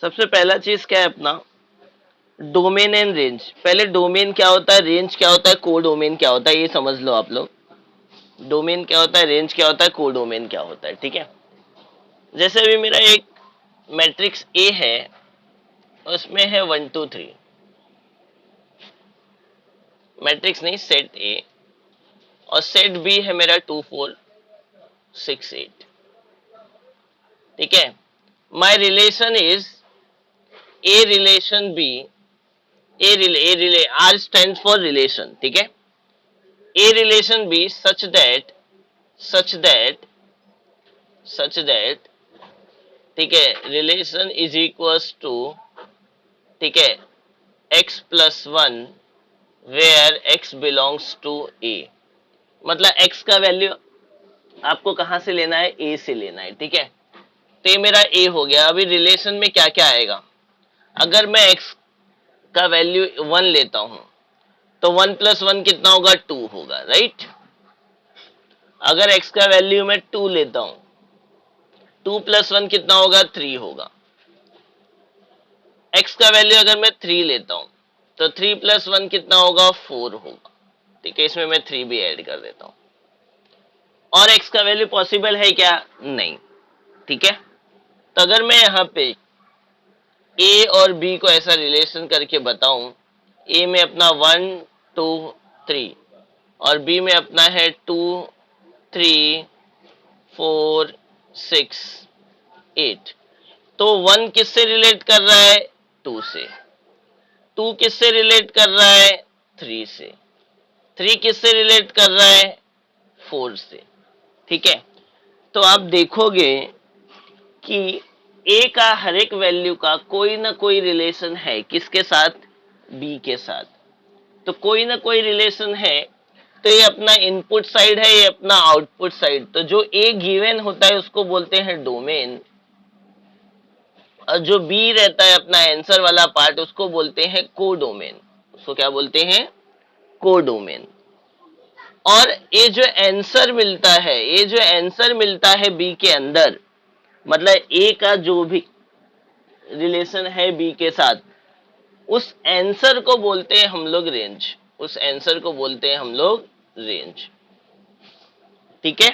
सबसे पहला चीज क्या है अपना, डोमेन एंड रेंज। पहले डोमेन क्या होता है, रेंज क्या होता है, को डोमेन क्या होता है, ये समझ लो आप लोग। डोमेन क्या होता है, रेंज क्या होता है, को डोमेन क्या होता है, ठीक है। जैसे अभी मेरा एक मैट्रिक्स ए है, उसमें है 1 2 3, मैट्रिक्स नहीं सेट ए, और सेट बी है मेरा 2 4 6 8, ठीक है। My relation is A relation B, A rel R stand for relation, ठीक है। A relation B such that ठीक है, रिलेशन इज इक्वल्स टू, ठीक है, x plus one where x belongs to A. मतलब एक्स का वैल्यू आपको कहां से लेना है, ए से लेना है, ठीक है। तो ये मेरा ए हो गया। अभी रिलेशन में क्या क्या आएगा, अगर मैं एक्स का वैल्यू 1 लेता हूं तो 1 + 1 कितना होगा, 2 होगा, राइट। अगर एक्स का वैल्यू मैं 2 लेता हूं, 2 + 1 कितना होगा, 3 होगा। एक्स का वैल्यू अगर मैं 3 लेता हूं तो 3 + 1 कितना होगा, 4 होगा, ठीक है। इसमें मैं 3 भी ऐड कर देता हूं। और एक्स का वैल्यू पॉसिबल है क्या, नहीं, ठीक है। तो अगर मैं यहाँ पे ए और बी को ऐसा रिलेशन करके बताऊं, ए में अपना 1 2 3 और बी में अपना है 2 3 4 6 8, तो 1 किससे रिलेट कर रहा है, 2 से। 2 किससे रिलेट कर रहा है, 3 से। 3 किससे रिलेट कर रहा है, 4 से, ठीक है। तो आप देखोगे कि ए का हर एक वैल्यू का कोई ना कोई रिलेशन है, किसके साथ, बी के साथ। तो कोई ना कोई रिलेशन है, तो ये अपना इनपुट साइड है, ये अपना आउटपुट साइड। तो जो ए गिवन होता है उसको बोलते हैं डोमेन, और जो बी रहता है अपना आंसर वाला पार्ट उसको बोलते हैं कोडोमेन। उसको क्या बोलते हैं, कोडोमेन। और ये जो आंसर मिलता है, ये जो आंसर मिलता है बी के अंदर, मतलब ए का जो भी रिलेशन है बी के साथ, उस आंसर को बोलते हैं हम लोग रेंज। उस आंसर को बोलते हैं हम लोग रेंज, ठीक है।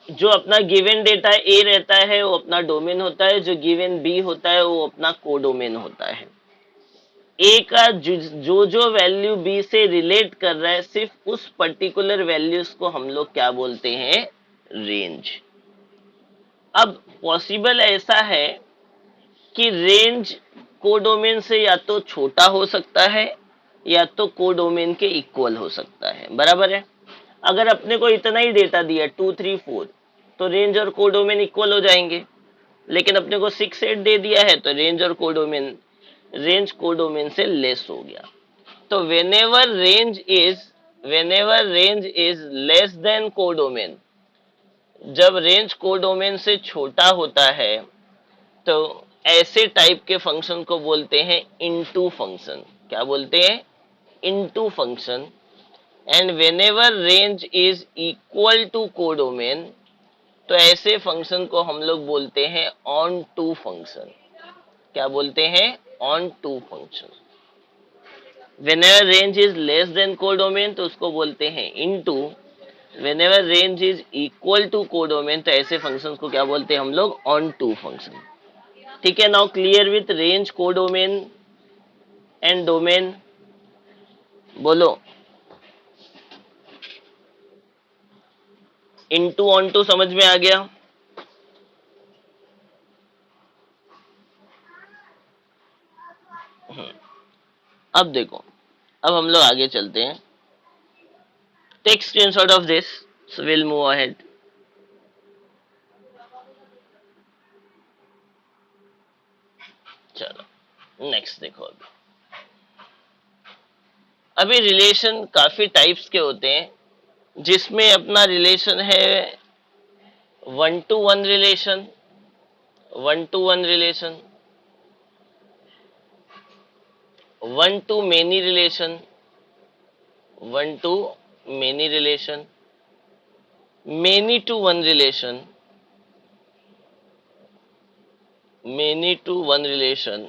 जो अपना गिवन डेटा ए रहता है वो अपना डोमेन होता है, जो गिवन बी होता है वो अपना कोडोमेन होता है। ए का जो वैल्यू बी से रिलेट कर रहा है, सिर्फ उस पर्टिकुलर वैल्यूज को हम लोग क्या बोलते हैं, रेंज। अब पॉसिबल ऐसा है कि रेंज कोडोमेन से या तो छोटा हो सकता है या तो कोडोमेन के इक्वल हो सकता है, बराबर है। अगर अपने को इतना ही डेटा दिया 2 3 4, तो रेंज और कोडोमेन इक्वल हो जाएंगे। लेकिन अपने को 6 8 दे दिया है तो रेंज कोडोमेन से लेस हो गया। तो whenever range is less than codomain, जब रेंज कोडोमेन से छोटा होता है तो ऐसे टाइप के फंक्शन को बोलते हैं इनटू फंक्शन। क्या बोलते हैं, into function. And whenever range is equal to codomain, तो ऐसे फंक्शन को हम लोग बोलते हैं ऑन टू फंक्शन। क्या बोलते हैं, onto function. Whenever range is less than codomain तो उसको बोलते हैं into. Whenever range is equal to codomain तो ऐसे फंक्शन को क्या बोलते हैं हम लोग, ऑन टू फंक्शन, ठीक है। Now clear with range, codomain and domain, बोलो। इनटू ऑन टू समझ में आ गया। अब देखो, अब हम लोग आगे चलते हैं। Take screenshot of this, so will move ahead. चलो नेक्स्ट देखो। अभी रिलेशन काफी टाइप्स के होते हैं, जिसमें अपना रिलेशन है 1 to 1 relation, 1 to 1 relation, 1 to many relation, 1 to many relation, many to 1 relation, many to one relation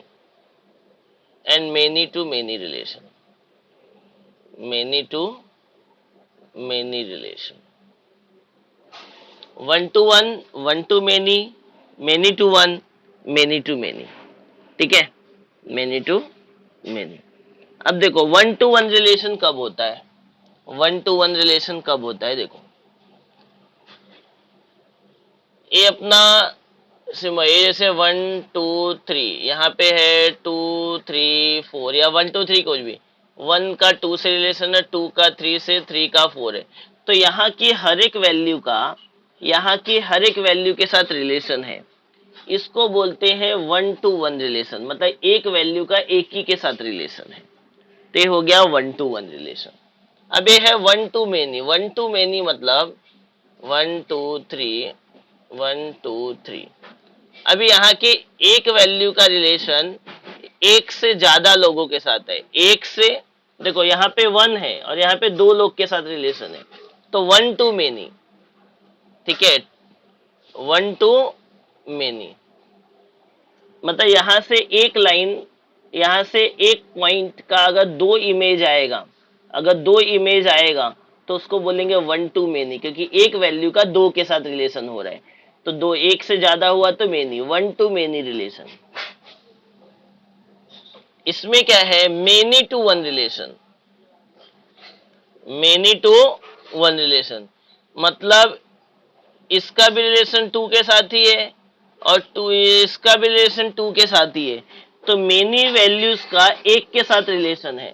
and many to many relation. Many to many relation. one to many to one, many to many. ठीक है, many to many. अब देखो one to one relation कब होता है? One to one relation कब होता है? देखो ये अपना ये जैसे वन टू थ्री, यहाँ पे है टू थ्री फोर, या वन टू थ्री कुछ भी, वन का टू से रिलेशन है, टू का थ्री से, थ्री का फोर है, तो यहाँ की हर एक वैल्यू का, यहाँ की हर एक वैल्यू के साथ रिलेशन है, इसको बोलते हैं वन टू वन रिलेशन। मतलब एक वैल्यू का एक ही के साथ रिलेशन है, तो ये हो गया वन टू वन रिलेशन। अब ये है one to many. One to many मतलब one two three, one two three. अभी यहाँ के एक वैल्यू का रिलेशन एक से ज्यादा लोगों के साथ है। एक से, देखो यहाँ पे वन है और यहाँ पे दो लोग के साथ रिलेशन है, तो वन टू मेनी। ठीक है, वन टू मेनी मतलब यहाँ से एक लाइन, यहाँ से एक पॉइंट का अगर दो इमेज आएगा, अगर दो इमेज आएगा तो उसको बोलेंगे वन टू मेनी, क्योंकि एक वैल्यू का दो के साथ रिलेशन हो रहा है। तो दो, एक से ज्यादा हुआ तो many, one to many relation. इसमें क्या है? Many to one relation. Many to one relation मतलब इसका भी रिलेशन टू के साथ ही है और टू, इसका भी रिलेशन टू के साथ ही है, तो मेनी वैल्यूज का एक के साथ रिलेशन है।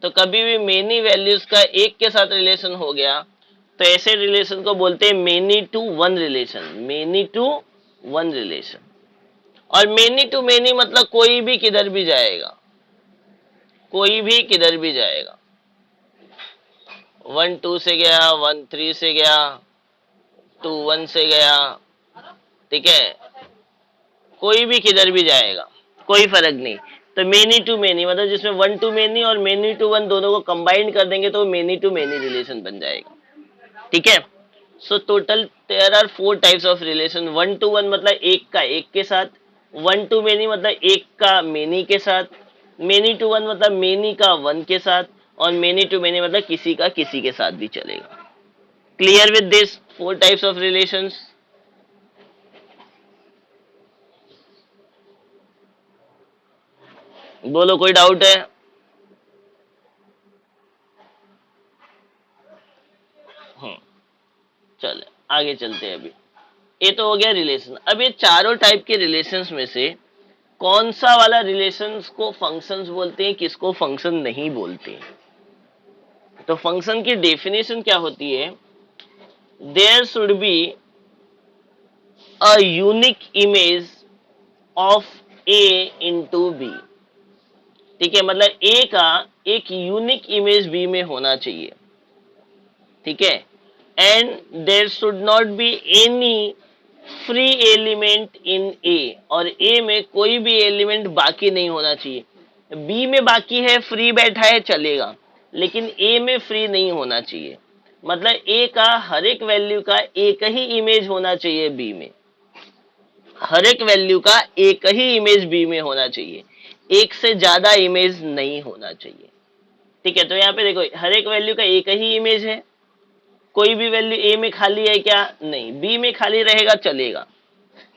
तो कभी भी मेनी वैल्यूज का एक के साथ रिलेशन हो गया तो ऐसे रिलेशन को बोलते हैं many to one relation. Many to one relation. और मेनी टू मेनी मतलब कोई भी किधर भी जाएगा, कोई भी किधर भी जाएगा। वन टू से गया, वन थ्री से गया, टू वन से गया, ठीक है, कोई भी किधर भी जाएगा, कोई फर्क नहीं। तो मेनी टू मेनी मतलब जिसमें वन टू मेनी और मेनी टू वन दोनों को कंबाइंड कर देंगे तो मेनी टू मेनी रिलेशन बन जाएगा। ठीक है, so total there are four types of relation. One to one मतलब एक का एक के साथ, वन टू मेनी मतलब एक का मेनी के साथ, मेनी टू वन मतलब मेनी का वन के साथ, और मेनी टू मेनी मतलब किसी का किसी के साथ भी चलेगा। Clear with this four types of relations? बोलो, कोई डाउट है? चले आगे चलते हैं। अभी ये तो हो गया रिलेशन। अब ये चारों टाइप के रिलेशंस में से कौन सा वाला रिलेशंस को फंक्शंस बोलते हैं, किसको फंक्शन नहीं बोलते हैं? तो फंक्शन की डेफिनेशन क्या होती है? There should be a unique image of A into B. ठीक है, मतलब ए का एक यूनिक इमेज बी में होना चाहिए। ठीक है, and there should not be any free element in A, और ए में कोई भी एलिमेंट बाकी नहीं होना चाहिए। बी में बाकी है, फ्री बैठा है, चलेगा, लेकिन ए में फ्री नहीं होना चाहिए। मतलब ए का हर एक वैल्यू का एक ही इमेज होना चाहिए बी में, हर एक वैल्यू का एक ही इमेज बी में होना चाहिए, एक से ज्यादा इमेज नहीं होना चाहिए। ठीक है, तो यहाँ पे देखो हर एक वैल्यू का एक ही इमेज है, कोई भी वैल्यू ए में खाली है क्या? नहीं। बी में खाली रहेगा, चलेगा।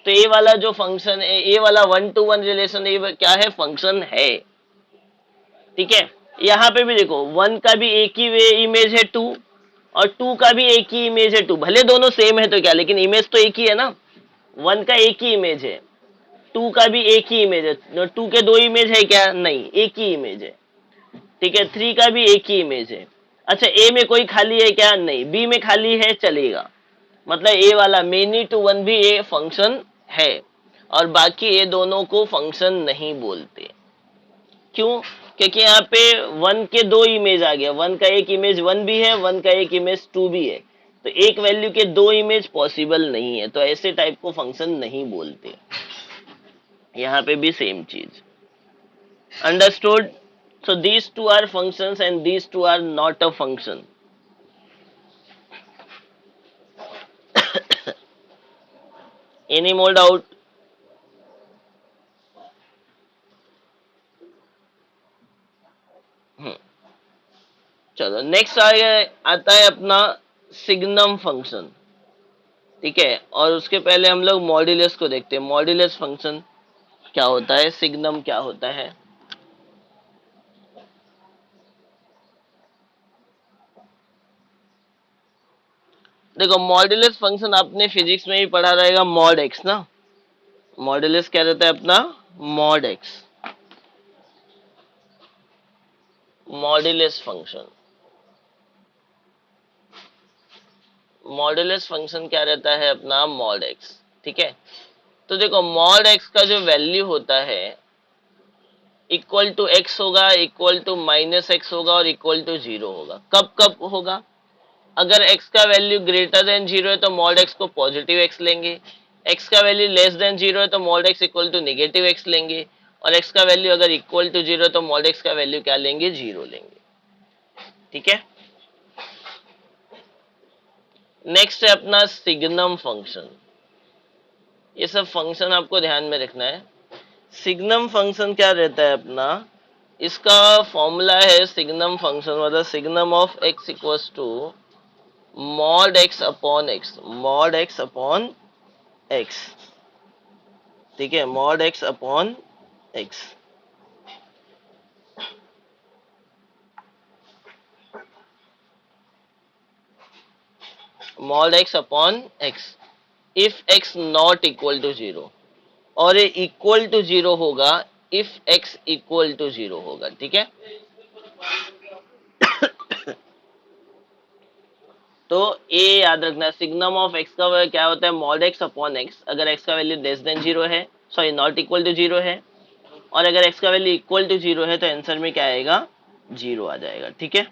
तो ए वाला जो फंक्शन है, ए वाला वन टू वन रिलेशन क्या है? फंक्शन है। ठीक है, यहाँ पे भी देखो वन का भी एक ही इमेज है टू, और टू का भी एक ही इमेज है टू। भले दोनों सेम है तो क्या, लेकिन इमेज तो एक ही है ना। वन का एक ही इमेज है, टू का भी एक ही इमेज है। टू के दो इमेज है क्या? नहीं, एक ही इमेज है। ठीक है, थ्री का भी एक ही इमेज है। अच्छा, ए में कोई खाली है क्या? नहीं। बी में खाली है, चलेगा। मतलब ए वाला मेनी टू वन भी ए फंक्शन है, और बाकी ये दोनों को फंक्शन नहीं बोलते। क्यों? क्योंकि यहाँ पे वन के दो इमेज आ गया, वन का एक इमेज वन भी है, वन का एक इमेज टू भी है, तो एक वैल्यू के दो इमेज पॉसिबल नहीं है, तो ऐसे टाइप को फंक्शन नहीं बोलते। यहाँ पे भी सेम चीज। Understood? So these two are functions and these two are not a function. Any more doubt? Next आता है अपना सिग्नम फंक्शन, ठीक है। और उसके पहले हम लोग मॉड्यूलस को देखते हैं। मॉड्यूलस फंक्शन क्या होता है, सिग्नम क्या होता है। देखो मॉड्यूलस फंक्शन आपने फिजिक्स में ही पढ़ा रहेगा, मॉड एक्स ना। मॉड्यूलस क्या रहता है अपना, mod x. Modulus function, modulus function क्या रहता है अपना, मॉड एक्स, ठीक है। तो देखो मॉड एक्स का जो वैल्यू होता है इक्वल टू एक्स होगा, इक्वल टू माइनस एक्स होगा और इक्वल टू जीरो होगा। कब कब होगा, अगर x का वैल्यू ग्रेटर देन जीरो है तो मॉड x को पॉजिटिव x लेंगे, x का वैल्यू लेस देन जीरो है तो mod x equal to negative x लेंगे, और x का वैल्यू अगर इक्वल टू जीरो है तो मॉड x का वैल्यू क्या लेंगे, जीरो लेंगे, ठीक है। नेक्स्ट है अपना सिग्नम फंक्शन। ये सब फंक्शन आपको ध्यान में रखना है। सिग्नम फंक्शन क्या रहता है अपना, इसका फॉर्मूला है सिग्नम फंक्शन मतलब signum of x equals to mod x upon x, mod x upon x, ठीक है, mod x upon x। Mod x upon x if x not equal to zero, और ये इक्वल टू जीरो होगा if x equal to zero होगा, ठीक है। तो ये याद रखना, सिग्नम ऑफ x का क्या होता है, मॉड x अपॉन x। अगर x का वैल्यू लेस देन जीरो है, sorry not equal to zero है, और अगर x का वैल्यू इक्वल टू जीरो है तो आंसर में क्या आएगा, जीरो आ जाएगा, ठीक है।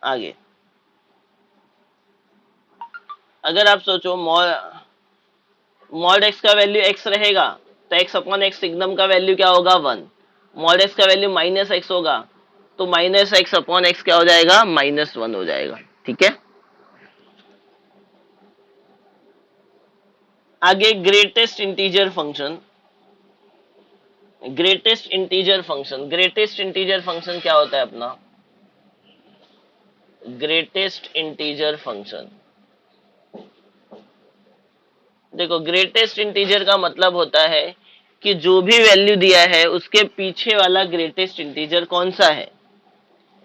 आगे अगर आप सोचो मॉड x का वैल्यू x रहेगा तो x अपॉन x सिग्नम का वैल्यू क्या होगा, वन। मॉड x का वैल्यू माइनस x होगा तो माइनस x अपॉन x क्या हो जाएगा, माइनस वन हो जाएगा, ठीक है। आगे greatest integer function. Greatest integer function, greatest integer function क्या होता है अपना, ग्रेटेस्ट इंटीजर फंक्शन। देखो ग्रेटेस्ट इंटीजर का मतलब होता है कि जो भी वैल्यू दिया है उसके पीछे वाला ग्रेटेस्ट इंटीजर कौन सा है,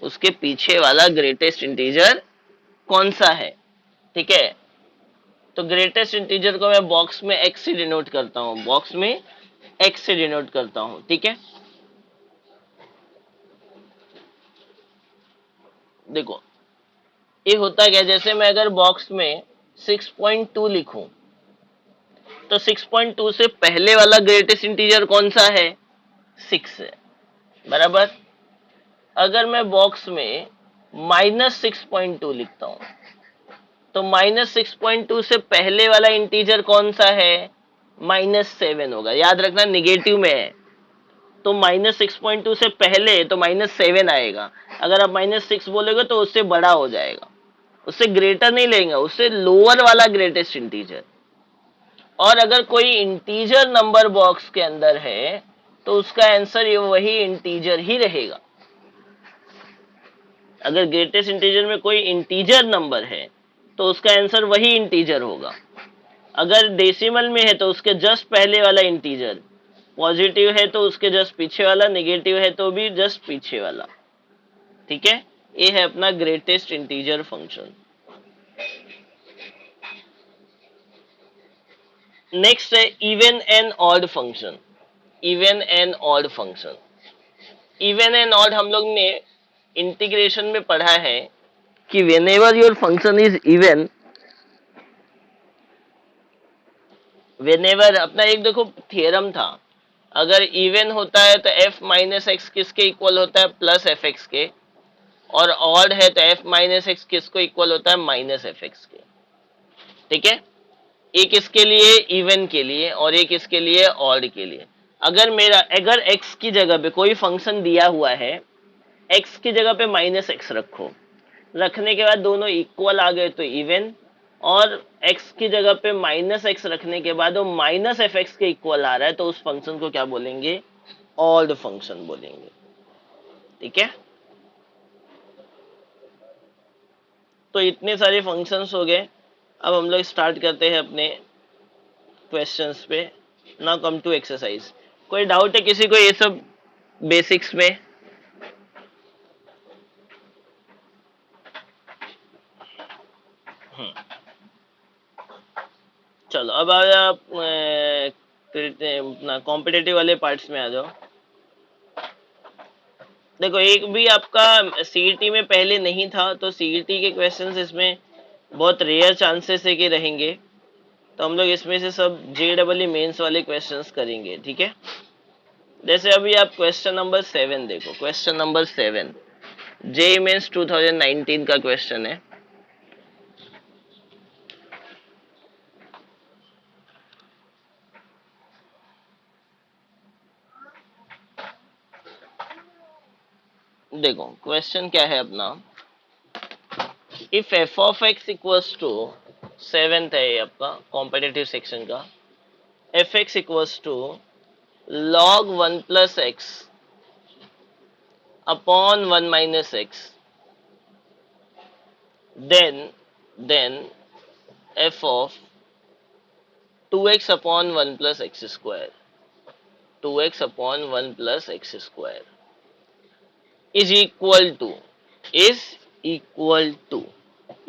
उसके पीछे वाला ग्रेटेस्ट इंटीजर कौन सा है, ठीक है। तो ग्रेटेस्ट इंटीजर को मैं बॉक्स में x से डिनोट करता हूं, बॉक्स में x से डिनोट करता हूं, ठीक है। देखो ये होता क्या, जैसे मैं अगर बॉक्स में 6.2 लिखूं तो 6.2 से पहले वाला ग्रेटेस्ट इंटीजर कौन सा है, 6 है, बराबर। अगर मैं बॉक्स में -6.2 लिखता हूं तो -6.2 से पहले वाला इंटीजर कौन सा है, -7 होगा। याद रखना निगेटिव में है तो -6.2 से पहले तो -7 आएगा। अगर आप -6 बोलोगे तो उससे बड़ा हो जाएगा, उससे ग्रेटर नहीं लेंगे, उससे लोअर वाला ग्रेटेस्ट इंटीजर। और अगर कोई इंटीजर नंबर बॉक्स के अंदर है तो उसका आंसर वही इंटीजर ही रहेगा। अगर ग्रेटेस्ट इंटीजर में कोई इंटीजर नंबर है तो उसका आंसर वही इंटीजर होगा। अगर डेसिमल में है तो उसके जस्ट पहले वाला इंटीजर, पॉजिटिव है तो उसके जस्ट पीछे वाला, नेगेटिव है तो भी जस्ट पीछे वाला, ठीक है। ये है अपना ग्रेटेस्ट इंटीजर फंक्शन। नेक्स्ट है even and odd function. Even and odd function, even and odd हम लोग ने इंटीग्रेशन में पढ़ा है कि whenever your function is even, whenever अपना एक देखो थ्योरम था, अगर इवन होता है तो f माइनस एक्स किसके इक्वल होता है, प्लस एफ एक्स के, और ऑड है तो f माइनस एक्स किसको इक्वल होता है, माइनस एफ एक्स के, ठीक है। एक इसके लिए इवन के लिए और एक इसके लिए ऑड के लिए। अगर x की जगह पे कोई फंक्शन दिया हुआ है, x की जगह पे माइनस एक्स रखो, रखने के बाद दोनों इक्वल आ गए तो इवन, और x की जगह पे माइनस एक्स रखने के बाद वो माइनस एफ एक्स के इक्वल आ रहा है, तो उस फंक्शन को क्या बोलेंगे? ऑड फंक्शन बोलेंगे। ठीक है, तो इतने सारे फंक्शंस हो गए। अब हम लोग स्टार्ट करते हैं अपने क्वेश्चंस पे। Now come to exercise. कोई डाउट है किसी को ये सब बेसिक्स में? चलो अब आप अपना कॉम्पिटेटिव वाले पार्ट्स में आ जाओ। देखो, एक भी आपका सीईटी में पहले नहीं था, तो सीईटी के क्वेश्चंस इसमें बहुत रेयर चांसेस है कि रहेंगे, तो हम लोग इसमें से सब जेडबल मेंस वाले क्वेश्चंस करेंगे। ठीक है, जैसे अभी आप क्वेश्चन नंबर 7 देखो। क्वेश्चन नंबर 7 जेई मेंस 2019 का क्वेश्चन है। देखो क्वेश्चन क्या है अपना, if F of X equals to, seventh है ये आपका कॉम्पिटेटिव सेक्शन का, F X equals to log 1 plus X upon 1 minus X, then f of 2x upon 1 plus X square, 2x upon 1 plus X square is equal to,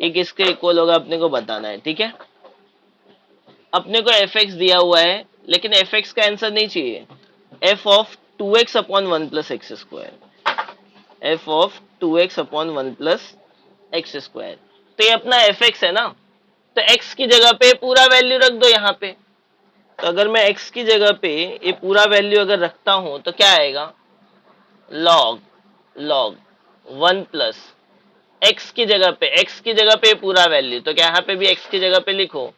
ये किसके equal होगा अपने को बताना है। ठीक है, अपने को एफ एक्स दिया हुआ है, लेकिन एफ एक्स का आंसर नहीं चाहिए। F of 2x upon 1 plus X square, F of 2x upon 1 plus X square, तो ये अपना एफ एक्स है ना, तो x की जगह पे पूरा वैल्यू रख दो यहाँ पे। तो अगर मैं x की जगह पे ये पूरा वैल्यू अगर रखता हूं तो क्या आएगा? log 1 प्लस x की जगह पे पूरा वैल्यू, तो क्या यहाँ पे भी x की जगह पे लिखो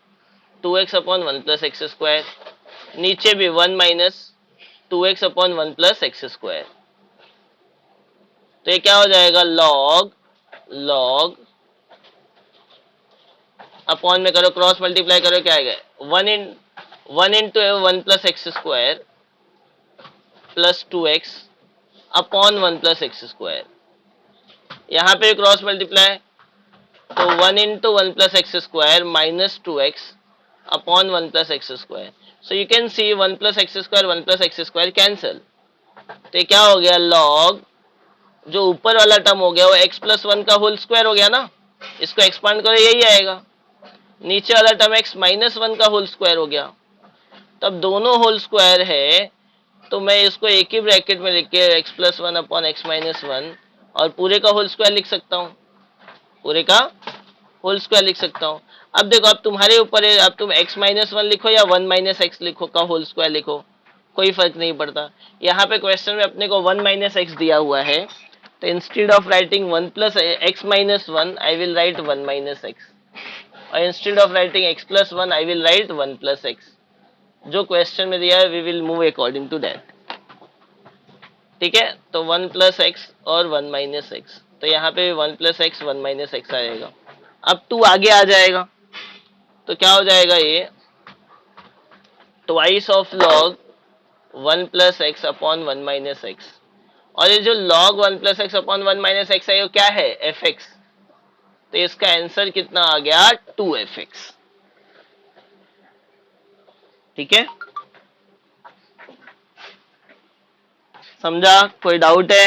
2x upon 1 plus X square, नीचे भी 1 minus 2x upon 1 plus X square, तो ये क्या हो जाएगा? log अपॉन में करो, क्रॉस मल्टीप्लाई करो, क्या आएगा? 1 into 1 plus X square plus 2x upon 1 plus X square, यहाँ पे क्रॉस मल्टीप्लाई, तो 1 into 1 plus X square minus 2x upon 1 plus X square. So you can see 1 plus X square 1 plus X square cancel, तो ये क्या हो गया? log, जो ऊपर वाला टर्म हो गया वो x प्लस 1 का होल स्क्वायर हो गया ना, इसको एक्सपांड करो यही आएगा, नीचे वाला टर्म x माइनस 1 का होल स्क्वायर हो गया। तब दोनों होल स्क्वायर है, तो मैं इसको एक ही ब्रैकेट में लिख के x plus 1 upon X minus 1 और पूरे का होल स्क्वायर लिख सकता हूँ, पूरे का होल स्क्वायर लिख सकता हूँ। अब देखो, अब तुम्हारे ऊपर है, अब तुम x माइनस 1 लिखो या 1 माइनस एक्स लिखो का होल स्क्वायर लिखो, कोई फर्क नहीं पड़ता। यहाँ पे क्वेश्चन में अपने को 1 माइनस एक्स दिया हुआ है, तो instead of writing 1 plus x minus 1 I will write 1 minus x, और instead of writing x plus 1 I will write 1 plus x. जो क्वेश्चन में दिया है we will move according to that. ठीक है, तो 1 प्लस एक्स और 1 माइनस एक्स, तो यहाँ पे 1 प्लस एक्स 1 माइनस एक्स आएगा। अब 2 आगे आ जाएगा, तो क्या हो जाएगा? ये twice of log 1 plus X upon 1 minus x, और ये जो log 1 plus X upon 1 minus x है वो क्या है? एफ एक्स, तो इसका आंसर कितना आ गया? 2f(x). ठीक है, समझा? कोई डाउट है?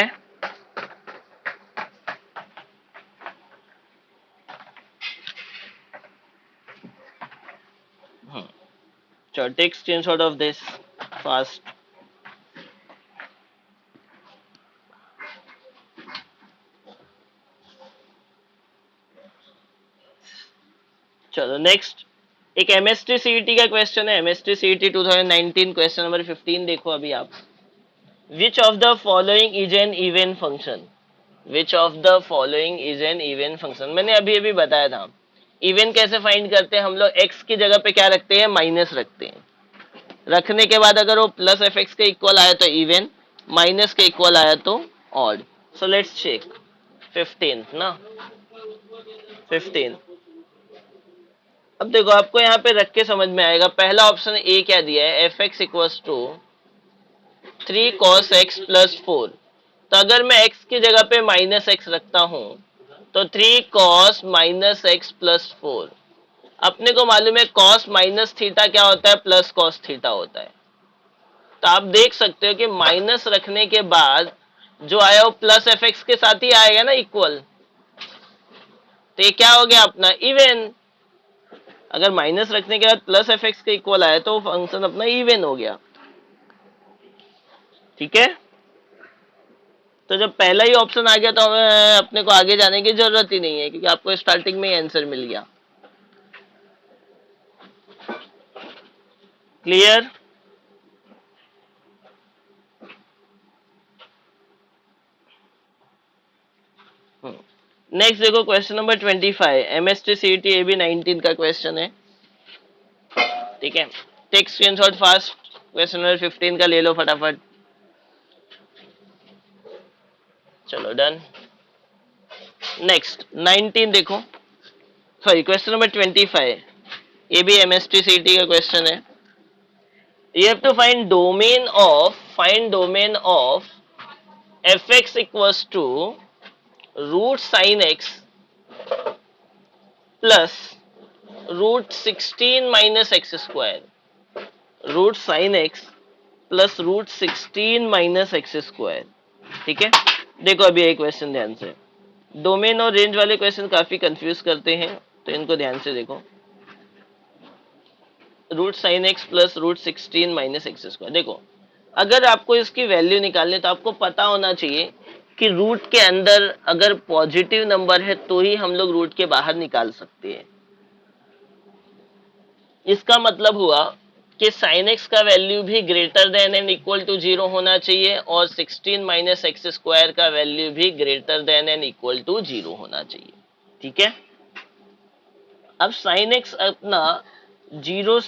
चलो take screenshot of this fast. चलो नेक्स्ट, एक एमएसटी सीईटी का क्वेश्चन है, एमएसटी सीईटी 2019 क्वेश्चन नंबर 15 देखो अभी आप। Which of the following is an even function? Which of the following is an even function? मैंने अभी अभी बताया था इवन कैसे फाइंड करते हैं हम लोग। एक्स की जगह पे क्या रखते हैं? माइनस रखते हैं, रखने के बाद अगर वो प्लस एफ एक्स के इक्वल आया तो इवन, माइनस के इक्वल आया तो ऑड। सो लेट्स चेक 15 ना, 15 अब देखो आपको यहाँ पे रख के समझ में आएगा। पहला ऑप्शन ए क्या दिया है, F X equals to 3 cos x + 4। तो अगर मैं x की जगह पे -x रखता हूं तो 3 cos -x + 4। अपने को मालूम है cos माइनस थीटा क्या होता है, प्लस cos थीटा होता है। तो आप देख सकते हो कि माइनस रखने के बाद जो आया वो प्लस एफ एक्स के साथ ही आएगा ना, इक्वल। तो ये क्या हो गया अपना इवन। अगर माइनस रखने के बाद प्लस एफ एक्स के इक्वल आया तो फंक्शन अपना इवन हो गया। ठीक है, तो जब पहला ही ऑप्शन आ गया तो हमें अपने को आगे जाने की जरूरत ही नहीं है, क्योंकि आपको स्टार्टिंग में ही आंसर मिल गया। क्लियर। नेक्स्ट देखो question number 25, MST CET AB 19 का क्वेश्चन है। ठीक है, take screenshot fast. Question number 15 का ले लो फटाफट। चलो डन। नेक्स्ट 19 देखो, सॉरी क्वेश्चन नंबर 25, ये भी एमएसटी सीईटी का क्वेश्चन है। You have to find domain of fx equals to root sin x plus root 16 minus x square, root sin x plus root 16 minus x square। ठीक है, देखो अभी एक question ध्यान से। डोमेन और रेंज वाले क्वेश्चन काफी कंफ्यूज करते हैं, तो इनको ध्यान से देखो। Root sine X plus root 16 minus X square. देखो अगर आपको इसकी वैल्यू निकालनी तो आपको पता होना चाहिए कि रूट के अंदर अगर पॉजिटिव नंबर है तो ही हम लोग रूट के बाहर निकाल सकते हैं। इसका मतलब हुआ कि साइन एक्स का वैल्यू भी greater than and equal to 0 होना चाहिए और 16 माइनस एक्स स्क्वायर का वैल्यू भी greater than and equal to 0 होना चाहिए। ठीक है, अब साइन एक्स अपना जीरो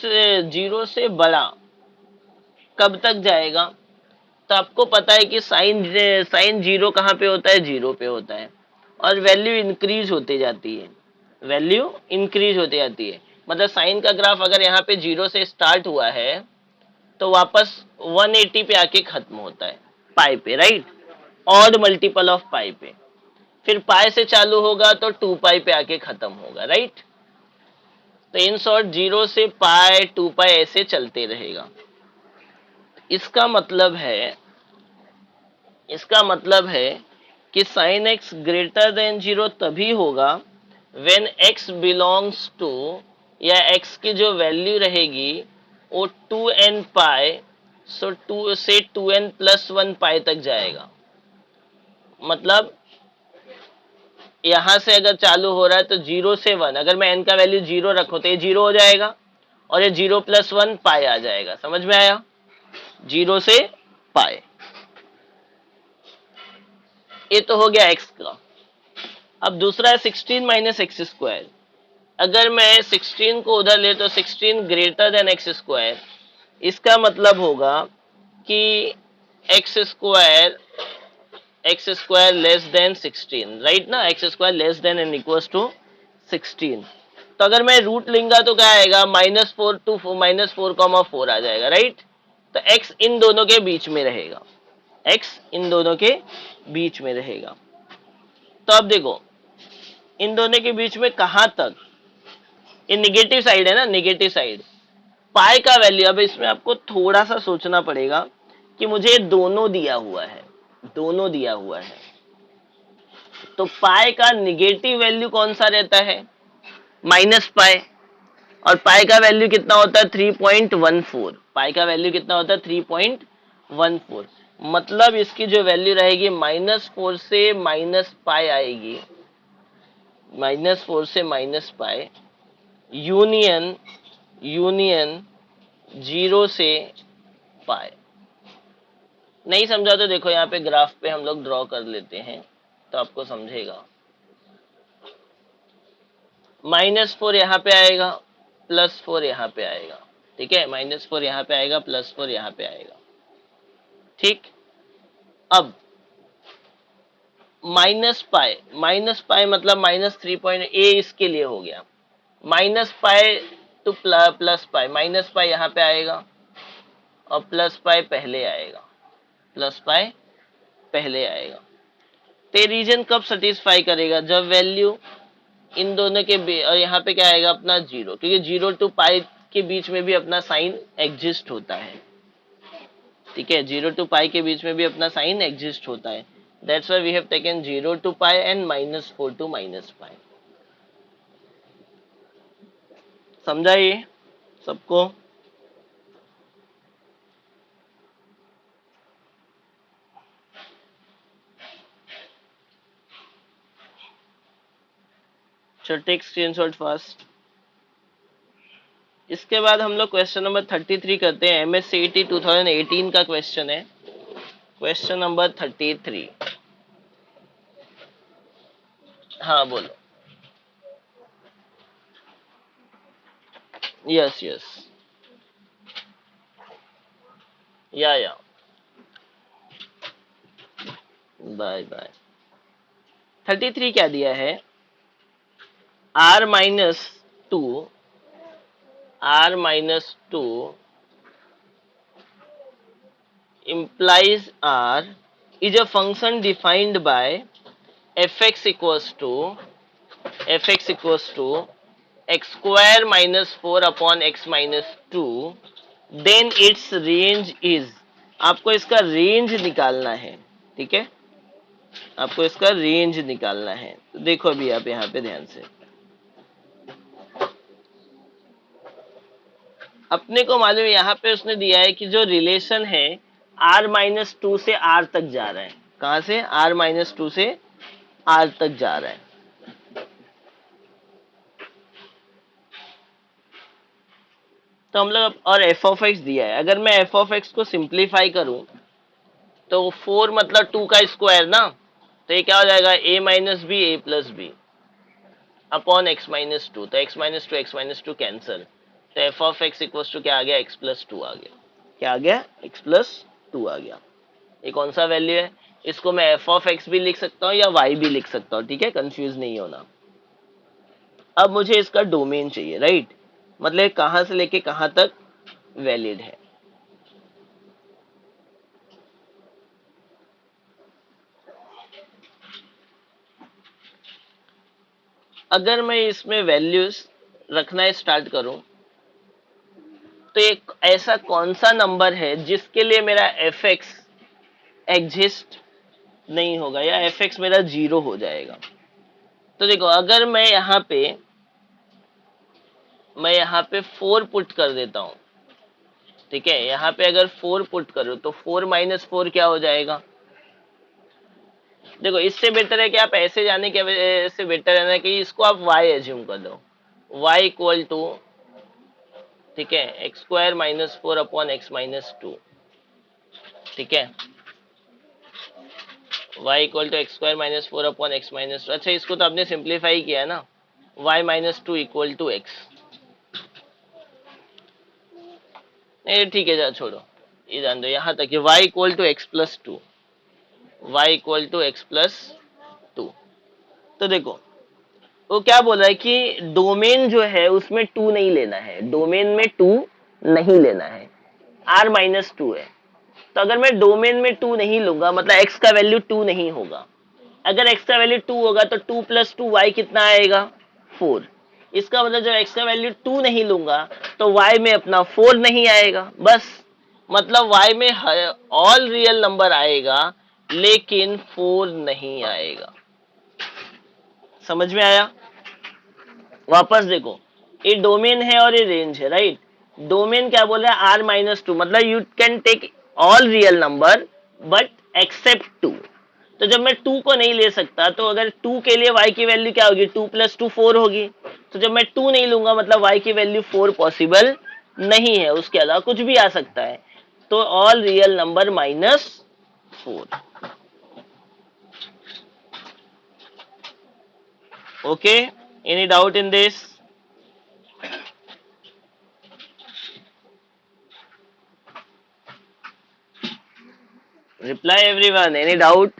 से बड़ा कब तक जाएगा, तो आपको पता है कि साइन जीरो कहाँ पे होता है, 0 पे होता है और वैल्यू इंक्रीज होते जाती है, वैल्यू इंक्रीज होती जाती है। मतलब साइन का ग्राफ अगर यहाँ पे 0 से स्टार्ट हुआ है तो वापस 180 पे आके खत्म होता है पाई पे, राइट, ऑड मल्टीपल ऑफ पाई पे। फिर पाई से चालू होगा तो 2 पाई पे आके खत्म होगा, राइट। तो इन शॉर्ट 0 से पाई 2 पाई ऐसे चलते रहेगा। इसका मतलब है कि साइन एक्स ग्रेटर देन 0 तभी होगा व्हेन एक्स बिलोंग्स टू, या एक्स की जो वैल्यू रहेगी वो 2n पाई, सो 2 से 2n+1 पाई तक जाएगा। मतलब यहां से अगर चालू हो रहा है तो 0 से 1, अगर मैं n का वैल्यू 0 रखूं तो ये 0 हो जाएगा और ये 0+1 पाई आ जाएगा। समझ में आया, 0 से पाई। ये तो हो गया x का। अब दूसरा है 16 माइनस एक्स स्क्वायर। अगर मैं 16 को उधर ले तो 16 ग्रेटर देन एक्स स्क्वायर, इसका मतलब होगा कि x square less than 16, right ना, x square less than and equals to 16। तो अगर मैं रूट लूंगा तो क्या आएगा, -4 टू -4, आ जाएगा, राइट। तो x इन दोनों के बीच में रहेगा, x इन दोनों के बीच में रहेगा। तो अब देखो इन दोनों के बीच में कहां तक, ये निगेटिव साइड है ना, निगेटिव साइड। पाई का वैल्यू, अब इसमें आपको थोड़ा सा सोचना पड़ेगा कि मुझे दोनों दिया हुआ है, दोनों दिया हुआ है, तो पाई का निगेटिव वैल्यू कौन सा रहता है, -पाई। और पाई का वैल्यू कितना होता है, 3.14। पाई का वैल्यू कितना होता है, 3.14। मतलब इसकी जो वैल्यू रहेगी -4 से -पाई आएगी, -4 से -पाई, यूनियन 0 से पाई। नहीं समझा तो देखो यहाँ पे ग्राफ पे हम लोग ड्रॉ कर लेते हैं तो आपको समझेगा। -4 यहाँ पे आएगा, +4 यहाँ पे आएगा। ठीक है, -4 यहाँ पे आएगा, +4 यहाँ पे आएगा। ठीक, अब -पाई मतलब -3 पॉइंट, ए इसके लिए हो गया। Minus pi two plus pi, minus pi यहाँ पे आएगा और प्लस पाई पहले आएगा, प्लस पाई पहले आएगा। तो ये रीजन कब सेटिस्फाई करेगा, जब वैल्यू इन दोनों के और यहाँ पे क्या आएगा अपना जीरो, क्योंकि जीरो टू पाई के बीच में भी अपना साइन एग्जिस्ट होता है। ठीक है, जीरो टू पाई के बीच में भी अपना साइन एग्जिस्ट होता है। That's why we have taken zero to pi and -4 to -pi. समझा ये सबको? चलो टेक स्क्रीनशॉट फास्ट। इसके बाद हम लोग क्वेश्चन नंबर 33 करते हैं। MSCET 2018 का क्वेश्चन है, क्वेश्चन नंबर 33। हाँ बोलो। यस यस, या बाय बाय। 33 क्या दिया है, r-2 implies r is a function defined by fx equals to x square minus 4 upon x minus 2, then its range is, आपको इसका रेंज निकालना है। ठीक है, आपको इसका रेंज निकालना है। तो देखो अभी आप यहाँ पे ध्यान से, अपने को मालूम है यहाँ पे उसने दिया है कि जो रिलेशन है r-2 से r तक जा रहा है। कहां से, r-2 से r तक जा रहा है। तो हम लोग, और एफ ऑफ एक्स दिया है, अगर मैं एफ ऑफ एक्स को सिंप्लीफाई करूं तो 4 मतलब 2 का स्क्वायर ना, तो ये क्या हो जाएगा, a minus B A plus B upon x minus 2। तो x माइनस टू कैंसल, तो F of X equal to क्या आ गया, x प्लस 2 आ गया। क्या आ गया, x प्लस 2 आ गया। ये कौन सा वैल्यू है, इसको मैं एफ ऑफ एक्स भी लिख सकता हूँ या y भी लिख सकता हूँ। ठीक है, कंफ्यूज नहीं होना। अब मुझे इसका डोमेन चाहिए, राइट, मतलब कहां से लेके कहां तक वैलिड है। अगर मैं इसमें वैल्यूज रखना स्टार्ट करूं तो एक ऐसा कौन सा नंबर है जिसके लिए मेरा एफ एक्स एग्जिस्ट नहीं होगा या एफ एक्स मेरा 0 हो जाएगा। तो देखो, अगर मैं यहाँ पे 4 पुट कर देता हूँ। ठीक है, यहाँ पे अगर 4 पुट करो तो 4 माइनस 4 क्या हो जाएगा। देखो, इससे बेटर है कि आप ऐसे जाने के से बेटर है ना कि इसको आप y एज्यूम कर दो, y इक्वल टू, ठीक है, X square minus 4 upon X minus 2। ठीक है, y equal to X square minus 4 upon X minus 2। अच्छा, इसको तो आपने सिंप्लीफाई किया ना, y minus 2 equal to X. नहीं ठीक है, जा छोड़ो, ये जान दो, यहां तक y equal to X plus 2, y equal to X plus 2। तो देखो, वो क्या बोल रहा है कि डोमेन जो है उसमें 2 नहीं लेना है, डोमेन में 2 नहीं लेना है, r-2 है। तो अगर मैं डोमेन में 2 नहीं लूंगा मतलब x का वैल्यू 2 नहीं होगा। अगर x का वैल्यू 2 होगा तो 2 प्लस 2 y कितना आएगा, 4। इसका मतलब जब x का वैल्यू 2 नहीं लूंगा तो y में अपना 4 नहीं आएगा। बस, मतलब y में ऑल रियल नंबर आएगा लेकिन 4 नहीं आएगा। समझ में आया? वापस देखो, ये डोमेन है और ये रेंज है, राइट। डोमेन क्या बोल रहा है, r-2, मतलब you can take all real number but except 2। तो जब मैं 2 को नहीं ले सकता तो अगर 2 के लिए y की वैल्यू क्या होगी, 2 प्लस 2 4 होगी। तो जब मैं 2 नहीं लूंगा मतलब y की वैल्यू 4 पॉसिबल नहीं है, उसके अलावा कुछ भी आ सकता है। तो all real number -4। Okay, any doubt in this? Reply everyone. Any doubt?